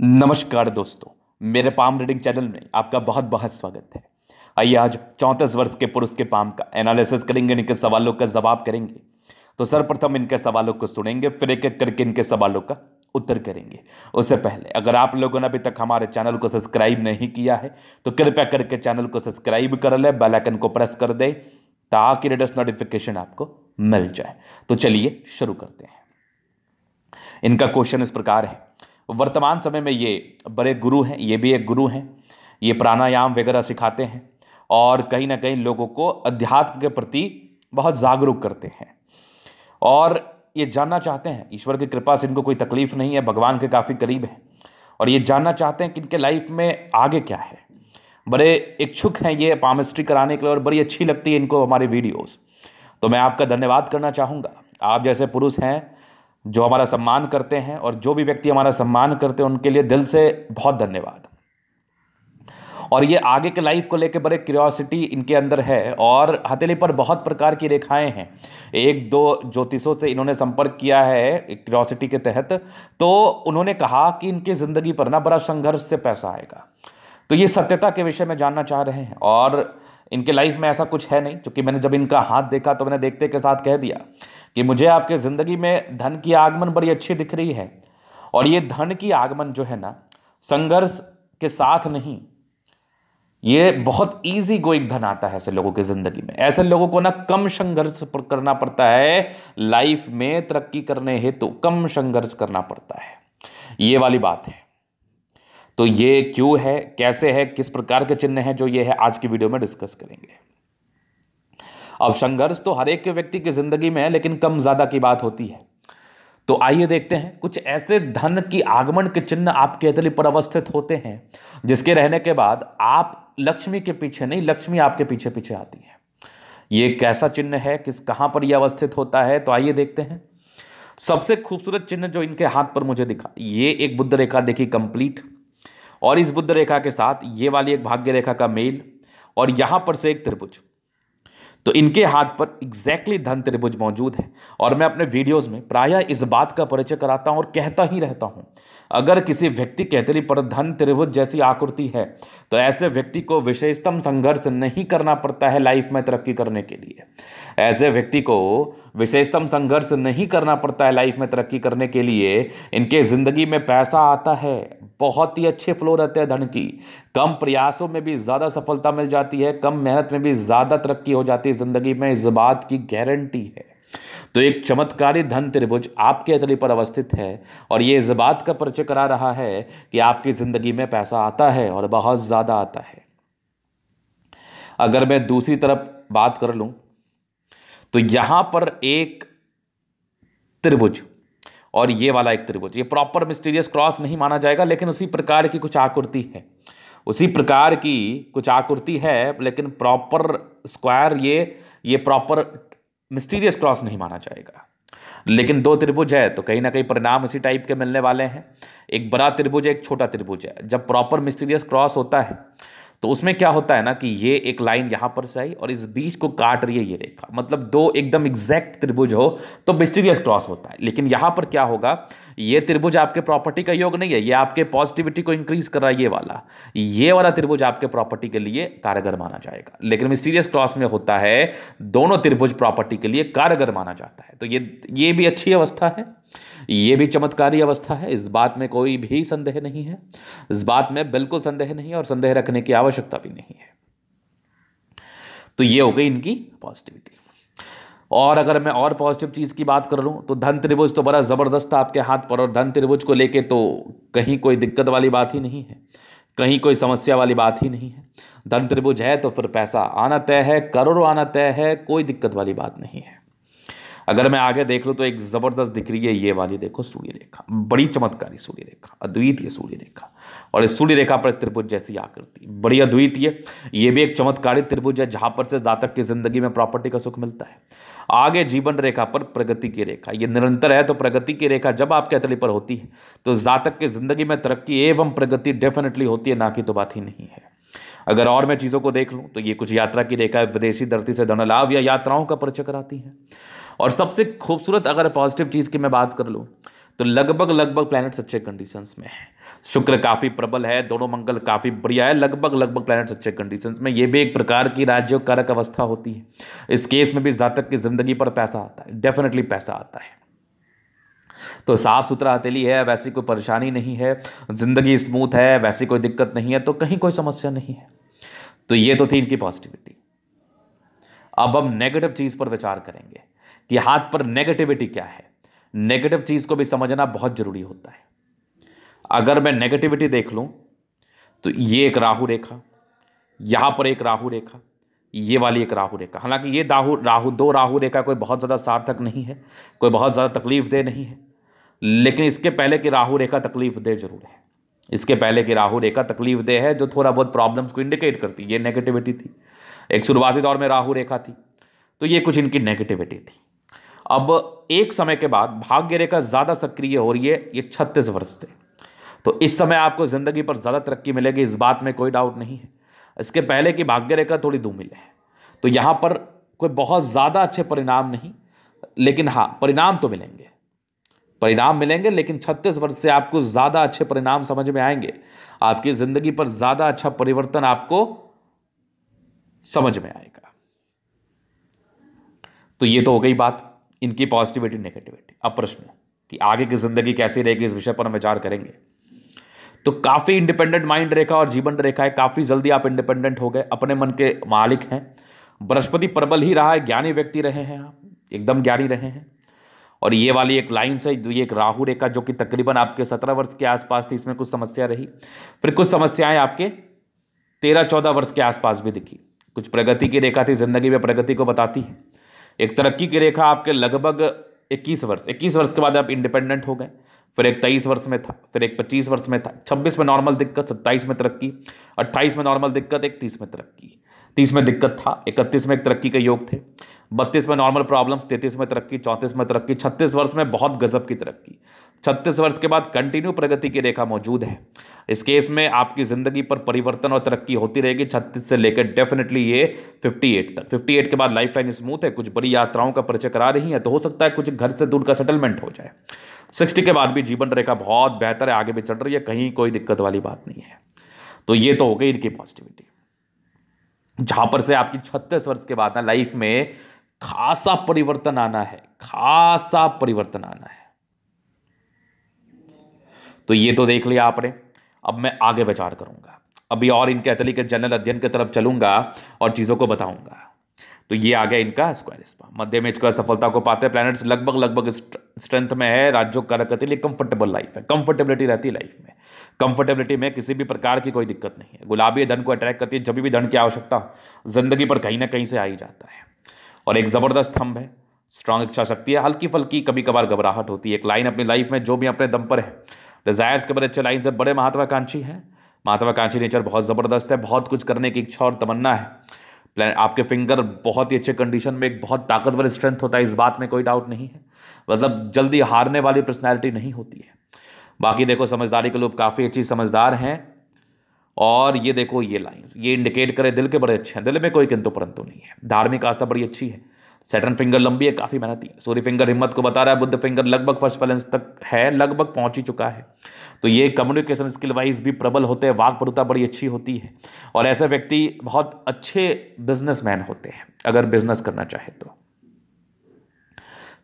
नमस्कार दोस्तों, मेरे पाम रीडिंग चैनल में आपका बहुत बहुत स्वागत है। आइए आज 34 वर्ष के पुरुष के पाम का एनालिसिस करेंगे, इनके सवालों का जवाब करेंगे। तो सर्वप्रथम इनके सवालों को सुनेंगे, फिर एक एक करके इनके सवालों का उत्तर करेंगे। उससे पहले अगर आप लोगों ने अभी तक हमारे चैनल को सब्सक्राइब नहीं किया है तो कृपया करके चैनल को सब्सक्राइब कर ले, बेल आइकन को प्रेस कर दे ताकि लेटेस्ट नोटिफिकेशन आपको मिल जाए। तो चलिए शुरू करते हैं। इनका क्वेश्चन इस प्रकार है। वर्तमान समय में ये बड़े गुरु हैं, ये भी एक गुरु हैं। ये प्राणायाम वगैरह सिखाते हैं और कहीं ना कहीं लोगों को अध्यात्म के प्रति बहुत जागरूक करते हैं और ये जानना चाहते हैं, ईश्वर की कृपा से इनको कोई तकलीफ नहीं है, भगवान के काफ़ी करीब है और ये जानना चाहते हैं कि इनके लाइफ में आगे क्या है। बड़े इच्छुक हैं ये पामिस्ट्री कराने के लिए और बड़ी अच्छी लगती है इनको हमारी वीडियोस। तो मैं आपका धन्यवाद करना चाहूँगा। आप जैसे पुरुष हैं जो हमारा सम्मान करते हैं और जो भी व्यक्ति हमारा सम्मान करते हैं उनके लिए दिल से बहुत धन्यवाद। और ये आगे के लाइफ को लेकर बड़े क्यूरियोसिटी इनके अंदर है और हथेली पर बहुत प्रकार की रेखाएं हैं। एक दो ज्योतिषों से इन्होंने संपर्क किया है क्यूरियोसिटी के तहत, तो उन्होंने कहा कि इनकी ज़िंदगी पर ना बड़ा संघर्ष से पैसा आएगा। तो ये सत्यता के विषय में जानना चाह रहे हैं और इनके लाइफ में ऐसा कुछ है नहीं। क्योंकि मैंने जब इनका हाथ देखा तो मैंने देखते के साथ कह दिया कि मुझे आपके ज़िंदगी में धन की आगमन बड़ी अच्छी दिख रही है और ये धन की आगमन जो है ना संघर्ष के साथ नहीं, ये बहुत इजी गोइंग धन आता है ऐसे लोगों की ज़िंदगी में। ऐसे लोगों को ना कम संघर्ष करना पड़ता है, लाइफ में तरक्की करने हेतु कम संघर्ष करना पड़ता है, ये वाली बात है। तो ये क्यों है, कैसे है, किस प्रकार के चिन्ह हैं, जो ये है आज की वीडियो में डिस्कस करेंगे। अब संघर्ष तो हर एक व्यक्ति की जिंदगी में है, लेकिन कम ज्यादा की बात होती है। तो आइए देखते हैं कुछ ऐसे धन की आगमन के चिन्ह आपके हथेली पर अवस्थित होते हैं जिसके रहने के बाद आप लक्ष्मी के पीछे नहीं, लक्ष्मी आपके पीछे पीछे आती है। ये कैसा चिन्ह है, कहां पर यह अवस्थित होता है, तो आइए देखते हैं। सबसे खूबसूरत चिन्ह जो इनके हाथ पर मुझे दिखा, ये एक बुद्ध रेखा देखी कंप्लीट, और इस बुद्ध रेखा के साथ ये वाली एक भाग्य रेखा का मेल और यहां पर से एक त्रिभुज। तो इनके हाथ पर एग्जैक्टली धन त्रिभुज मौजूद है। और मैं अपने वीडियोस में प्रायः इस बात का परिचय कराता हूं और कहता ही रहता हूं, अगर किसी व्यक्ति के हथेली पर धन त्रिभुज जैसी आकृति है तो ऐसे व्यक्ति को विशेषतम संघर्ष नहीं करना पड़ता है लाइफ में तरक्की करने के लिए। ऐसे व्यक्ति को विशेषतम संघर्ष नहीं करना पड़ता है लाइफ में तरक्की करने के लिए। इनके जिंदगी में पैसा आता है, बहुत ही अच्छे फ्लो रहते हैं धन की, कम प्रयासों में भी ज्यादा सफलता मिल जाती है, कम मेहनत में भी ज्यादा तरक्की हो जाती है जिंदगी में, इस बात की गारंटी है। तो एक चमत्कारी धन त्रिभुज आपके हथेली पर अवस्थित है और ये इस बात का परिचय करा रहा है कि आपकी जिंदगी में पैसा आता है और बहुत ज्यादा आता है। अगर मैं दूसरी तरफ बात कर लूं तो यहां पर एक त्रिभुज और ये वाला एक त्रिभुज, ये प्रॉपर मिस्टीरियस क्रॉस नहीं माना जाएगा, लेकिन उसी प्रकार की कुछ आकृति है, उसी प्रकार की कुछ आकृति है, लेकिन प्रॉपर स्क्वायर ये प्रॉपर मिस्टीरियस क्रॉस नहीं माना जाएगा। लेकिन दो त्रिभुज है तो कहीं ना कहीं परिणाम इसी टाइप के मिलने वाले हैं। एक बड़ा त्रिभुज है, एक छोटा त्रिभुज है। जब प्रॉपर मिस्टीरियस क्रॉस होता है तो उसमें क्या होता है ना कि ये एक लाइन यहां पर से आई और इस बीच को काट रही है ये रेखा, मतलब दो एकदम एग्जैक्ट त्रिभुज हो तो मिस्टीरियस क्रॉस होता है। लेकिन यहां पर क्या होगा, ये त्रिभुज आपके प्रॉपर्टी का योग नहीं है, ये आपके पॉजिटिविटी को इंक्रीज कर रहा है। ये वाला त्रिभुज आपके प्रॉपर्टी के लिए कारगर माना जाएगा, लेकिन मिस्टीरियस क्रॉस में होता है दोनों त्रिभुज प्रॉपर्टी के लिए कारगर माना जाता है। तो ये भी अच्छी अवस्था है, ये भी चमत्कारी अवस्था है, इस बात में कोई भी संदेह नहीं है, इस बात में बिल्कुल संदेह नहीं है और संदेह रखने की आवश्यकता भी नहीं है। तो ये हो गई इनकी पॉजिटिविटी। और अगर मैं और पॉजिटिव चीज की बात कर लूं तो धन त्रिभुज तो बड़ा जबरदस्त आपके हाथ पर, और धन त्रिभुज को लेके तो कहीं कोई दिक्कत वाली बात ही नहीं है, कहीं कोई समस्या वाली बात ही नहीं है। धन त्रिभुज है तो फिर पैसा आना तय है, करोड़ों आना तय है, कोई दिक्कत वाली बात नहीं है। अगर मैं आगे देख लूं तो एक जबरदस्त दिख रही है ये वाली, देखो सूर्य रेखा, बड़ी चमत्कारी सूर्य रेखा, अद्वितीय सूर्य रेखा, और इस सूर्य रेखा पर त्रिभुज जैसी आकृति, बड़ी अद्वितीय। ये भी एक चमत्कारी त्रिभुज है जहां पर से जातक की जिंदगी में प्रॉपर्टी का सुख मिलता है। आगे जीवन रेखा पर प्रगति की रेखा, ये निरंतर है, तो प्रगति की रेखा जब आपके हथेली पर होती है तो जातक की जिंदगी में तरक्की एवं प्रगति डेफिनेटली होती है, ना कि तो बात ही नहीं है। अगर और मैं चीजों को देख लूं तो ये कुछ यात्रा की रेखा, विदेशी धरती से धन लाभ या यात्राओं का परिचय कराती है। और सबसे खूबसूरत अगर पॉजिटिव चीज की मैं बात कर लूं तो लगभग लगभग प्लैनेट्स अच्छे कंडीशंस में है। शुक्र काफी प्रबल है, दोनों मंगल काफी बढ़िया है, लगभग लगभग प्लैनेट्स अच्छे कंडीशंस में। ये भी एक प्रकार की राजयोग कारक अवस्था होती है। इस केस में भी जहां तक की जिंदगी पर पैसा आता है, डेफिनेटली पैसा आता है। तो साफ सुथरा हथेली है, वैसी कोई परेशानी नहीं है, जिंदगी स्मूथ है, वैसी कोई दिक्कत नहीं है, तो कहीं कोई समस्या नहीं है। तो ये तो थी इनकी पॉजिटिविटी। अब हम नेगेटिव चीज पर विचार करेंगे कि हाथ पर नेगेटिविटी क्या है। नेगेटिव चीज को भी समझना बहुत जरूरी होता है। अगर मैं नेगेटिविटी देख लूं तो ये एक राहु रेखा, यहां पर एक राहु रेखा, ये वाली एक राहु रेखा। हालांकि ये दो राहु रेखा कोई बहुत ज्यादा सार्थक नहीं है, कोई बहुत ज्यादा तकलीफ दे नहीं है, लेकिन इसके पहले की राहु रेखा तकलीफ दे जरूर है। इसके पहले की राहु रेखा तकलीफ दे है, जो थोड़ा बहुत प्रॉब्लम्स को इंडिकेट करती है। ये नेगेटिविटी थी, एक शुरुआती दौर में राहु रेखा थी, तो ये कुछ इनकी नेगेटिविटी थी। अब एक समय के बाद भाग्य रेखा ज्यादा सक्रिय हो रही है, ये 36 वर्ष से। तो इस समय आपको जिंदगी पर ज्यादा तरक्की मिलेगी, इस बात में कोई डाउट नहीं है। इसके पहले की भाग्य रेखा थोड़ी धूमिल है, तो यहां पर कोई बहुत ज्यादा अच्छे परिणाम नहीं, लेकिन हाँ परिणाम तो मिलेंगे, परिणाम मिलेंगे। लेकिन 36 वर्ष से आपको ज्यादा अच्छे परिणाम समझ में आएंगे, आपकी जिंदगी पर ज्यादा अच्छा परिवर्तन आपको समझ में आएगा। तो ये तो हो गई बात इनकी पॉजिटिविटी नेगेटिविटी। अब प्रश्न कि आगे की जिंदगी कैसी रहेगी, इस विषय पर हम विचार करेंगे। तो काफी इंडिपेंडेंट माइंड रेखा और जीवन रेखा है, काफी जल्दी आप इंडिपेंडेंट हो गए, अपने मन के मालिक हैं। बृहस्पति प्रबल ही रहा है, ज्ञानी व्यक्ति रहे हैं आप, एकदम ज्ञानी रहे हैं। और ये वाली एक लाइन से ये एक राहु रेखा जो कि तकरीबन आपके 17 वर्ष के आसपास थी, इसमें कुछ समस्या रही। फिर कुछ समस्याएं आपके 13-14 वर्ष के आसपास भी दिखी। कुछ प्रगति की रेखा थी, जिंदगी में प्रगति को बताती है। एक तरक्की की रेखा आपके लगभग 21 वर्ष के बाद आप इंडिपेंडेंट हो गए। फिर एक 23 वर्ष में था, फिर एक 25 वर्ष में था, 26 में नॉर्मल दिक्कत, 27 में तरक्की, 28 में नॉर्मल दिक्कत, 31 में तरक्की, 30 में दिक्कत था, 31 में एक तरक्की के योग थे, 32 में नॉर्मल प्रॉब्लम्स, 33 में तरक्की, 34 में तरक्की, 36 वर्ष में बहुत गजब की तरक्की। 36 वर्ष के बाद कंटिन्यू प्रगति की रेखा मौजूद है। इस केस में आपकी जिंदगी पर परिवर्तन और तरक्की होती रहेगी 36 से लेकर डेफिनेटली ये 58 तक। 58 के बाद लाइफ लाइन स्मूथ है, कुछ बड़ी यात्राओं का परिचय करा रही है, तो हो सकता है कुछ घर से दूर का सेटलमेंट हो जाए। 60 के बाद भी जीवन रेखा बहुत बेहतर है, आगे भी चल रही है, कहीं कोई दिक्कत वाली बात नहीं है। तो ये तो हो गई इनकी पॉजिटिविटी। जहां पर से आपकी 36 वर्ष के बाद ना लाइफ में खासा परिवर्तन आना है, खासा परिवर्तन आना है। तो ये तो देख लिया आपने। अब मैं आगे विचार करूंगा, अभी और इनके अतली के जनरल अध्ययन की तरफ चलूंगा और चीजों को बताऊंगा। तो ये आ गया इनका स्क्वायर स्पा। मध्य में स्क्वायर सफलता को पाते हैं, प्लैनेट्स लगभग स्ट्रेंथ में है, राज्यों कारक अतली, कंफर्टेबल लाइफ है, कंफर्टेबिलिटी रहती है लाइफ में। कंफर्टेबिलिटी में किसी भी प्रकार की कोई दिक्कत नहीं है। गुलाबी धन को अट्रैक्ट करती है, जब भी धन की आवश्यकता जिंदगी पर कहीं ना कहीं से आ ही जाता है। और एक जबरदस्त थंब है, स्ट्रांग इच्छा शक्ति है, हल्की फल्की कभी कभार घबराहट होती है। एक लाइन अपनी लाइफ में जो भी अपने दम पर है, डिजायर्स के बड़े अच्छे लाइन से, बड़े महत्वाकांक्षी है, महत्वाकांक्षी नेचर बहुत जबरदस्त है, बहुत कुछ करने की इच्छा और तमन्ना है। आपके फिंगर बहुत ही अच्छे कंडीशन में, एक बहुत ताकतवर स्ट्रेंथ होता है, इस बात में कोई डाउट नहीं है। मतलब जल्दी हारने वाली पर्सनैलिटी नहीं होती है। बाकी देखो समझदारी के लोग काफ़ी अच्छी समझदार हैं। और ये देखो ये लाइंस ये इंडिकेट करे दिल के बड़े अच्छे हैं, दिल में कोई किंतु परंतु नहीं है। धार्मिक आस्था बड़ी अच्छी है, सैटर्न फिंगर लंबी है, काफ़ी मेहनती है। सूर्य फिंगर हिम्मत को बता रहा है, बुद्ध फिंगर लगभग फर्स्ट बैलेंस तक है, लगभग पहुंच ही चुका है। तो ये कम्युनिकेशन स्किल वाइज भी प्रबल होते हैं, वाक्पटुता बड़ी अच्छी होती है। और ऐसे व्यक्ति बहुत अच्छे बिजनेसमैन होते हैं अगर बिजनेस करना चाहे तो।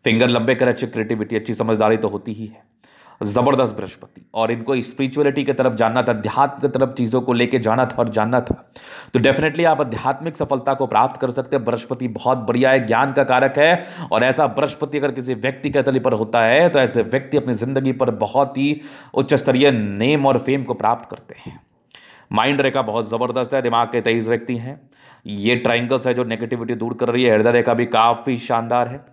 फिंगर लंबे कर, अच्छी क्रिएटिविटी, अच्छी समझदारी तो होती ही है। जबरदस्त बृहस्पति, और इनको स्पिरिचुअलिटी की तरफ जानना था, अध्यात्म की तरफ चीजों को लेके जाना था और जानना था। तो डेफिनेटली आप आध्यात्मिक सफलता को प्राप्त कर सकते हैं। बृहस्पति बहुत बढ़िया है, ज्ञान का कारक है। और ऐसा बृहस्पति अगर किसी व्यक्ति के तली पर होता है तो ऐसे व्यक्ति अपनी जिंदगी पर बहुत ही उच्च स्तरीय नेम और फेम को प्राप्त करते हैं। माइंड रेखा बहुत जबरदस्त है, दिमाग के 23 व्यक्ति हैं। ये ट्राइंगल्स है जो नेगेटिविटी दूर कर रही है। हृदय रेखा भी काफी शानदार है।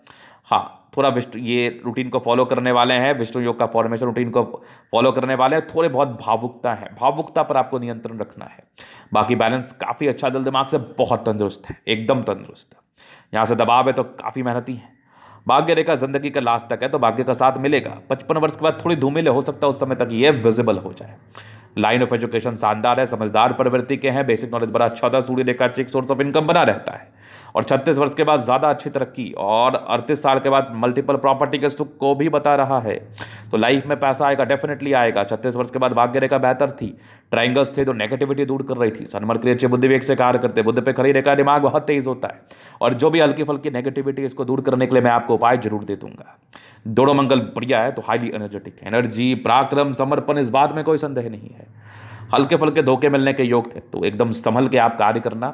हाँ, थोड़ा विष्णु ये रूटीन को फॉलो करने वाले हैं, विष्णु योग का फॉर्मेशन रूटीन को फॉलो करने वाले हैं। थोड़े बहुत भावुकता है, भावुकता पर आपको नियंत्रण रखना है। बाकी बैलेंस काफ़ी अच्छा, दिल दिमाग से बहुत तंदुरुस्त है, एकदम तंदुरुस्त है। यहाँ से दबाव है तो काफ़ी मेहनती है। भाग्य रेखा जिंदगी का लास्ट तक है तो भाग्य का साथ मिलेगा। 55 वर्ष के बाद थोड़ी धूमिल हो सकता है, उस समय तक ये विजिबल हो जाए। लाइन ऑफ एजुकेशन शानदार है, समझदार प्रवृत्ति के हैं, बेसिक नॉलेज बड़ा अच्छा होता है। सूर्य रेखा एक सोर्स ऑफ इनकम बना रहता है। और 36 वर्ष के बाद ज़्यादा अच्छी तरक्की और 38 साल के बाद मल्टीपल प्रॉपर्टी के सुख को भी बता रहा है। तो लाइफ में पैसा आएगा, डेफिनेटली आएगा। 36 वर्ष के बाद भाग्य रेखा बेहतर थी, ट्राइंगल्स थे जो नेगेटिविटी दूर कर रही थी। सन मरकरी अच्छे बुद्धि वेग से कार्य करते, बुद्ध पे खड़ी रेखा, दिमाग बहुत तेज होता है और जो भी हल्की फल्की नेगेटिविटी इसको दूर करने के लिए मैं आपको उपाय जरूर दे दूंगा। दोनों मंगल बढ़िया है तो हाईली एनर्जेटिक, एनर्जी, पराक्रम, समर्पण, इस बात में कोई संदेह नहीं है। हल्के फल्के धोखे मिलने के योग थे तो एकदम संभल के आप कार्य करना,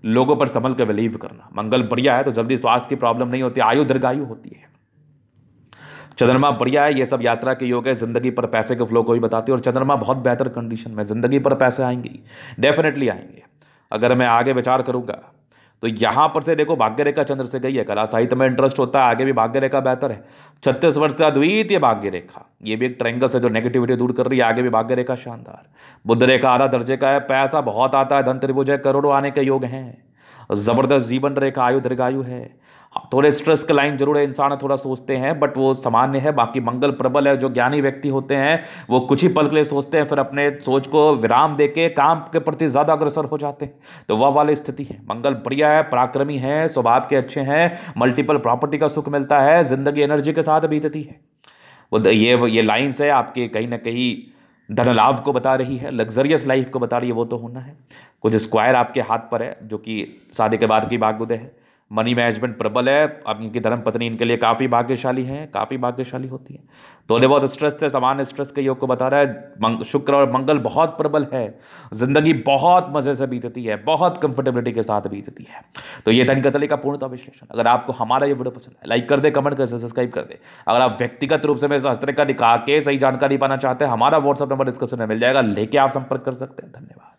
लोगों पर संभल के बिलीव करना। मंगल बढ़िया है तो जल्दी स्वास्थ्य की प्रॉब्लम नहीं होती, आयु दीर्घायु होती है। चंद्रमा बढ़िया है, ये सब यात्रा के योग है, जिंदगी पर पैसे के फ्लो को भी बताती है और चंद्रमा बहुत बेहतर कंडीशन में, जिंदगी पर पैसे आएंगे, डेफिनेटली आएंगे। अगर मैं आगे विचार करूंगा तो यहां पर से देखो भाग्य रेखा चंद्र से गई है, कला साहित्य में इंटरेस्ट होता है, आगे भी भाग्य रेखा बेहतर है। 36 वर्ष से अद्वितीय भाग्य रेखा, ये भी एक ट्रायंगल से जो नेगेटिविटी दूर कर रही है, आगे भी भाग्य रेखा शानदार। बुध रेखा आला दर्जे का है, पैसा बहुत आता है, धन त्रिभुज है, करोड़ों आने के योग हैं। जबरदस्त जीवन रेखा, आयु दीर्घायु है। थोड़े स्ट्रेस के लाइन जरूर है, इंसान थोड़ा सोचते हैं बट वो सामान्य है। बाकी मंगल प्रबल है, जो ज्ञानी व्यक्ति होते हैं वो कुछ ही पल के लिए सोचते हैं, फिर अपने सोच को विराम देके काम के प्रति ज्यादा अग्रसर हो जाते हैं, तो वह वाली स्थिति है। मंगल बढ़िया है, पराक्रमी है, स्वभाव के अच्छे हैं, मल्टीपल प्रॉपर्टी का सुख मिलता है, जिंदगी एनर्जी के साथ बीतती है। वो ये लाइन्स है आपके कहीं ना कहीं धन लाभ को बता रही है, लग्जरियस लाइफ को बता रही है, वो तो होना है। कुछ स्क्वायर आपके हाथ पर है जो कि शादी के बाद की भाग्योदय है। मनी मैनेजमेंट प्रबल है, अब इनकी धर्म पत्नी इनके लिए काफ़ी भाग्यशाली है, काफ़ी भाग्यशाली होती है। थोड़े बहुत स्ट्रेस थे, सामान्य स्ट्रेस के योग को बता रहा है। शुक्र और मंगल बहुत प्रबल है, जिंदगी बहुत मजे से बीतती है, बहुत कंफर्टेबिलिटी के साथ बीतती है। तो ये धन कतली का पूर्णतः विश्लेषण। अगर आपको हमारा ये वीडियो पसंद है, लाइक कर दे, कमेंट कर, सब्सक्राइब कर दे। अगर आप व्यक्तिगत रूप से मेरे हस्तरेखा दिखा के सही जानकारी पाना चाहते हैं, हमारा व्हाट्सअप नंबर डिस्क्रिप्शन में मिल जाएगा, लेके आप संपर्क कर सकते हैं। धन्यवाद।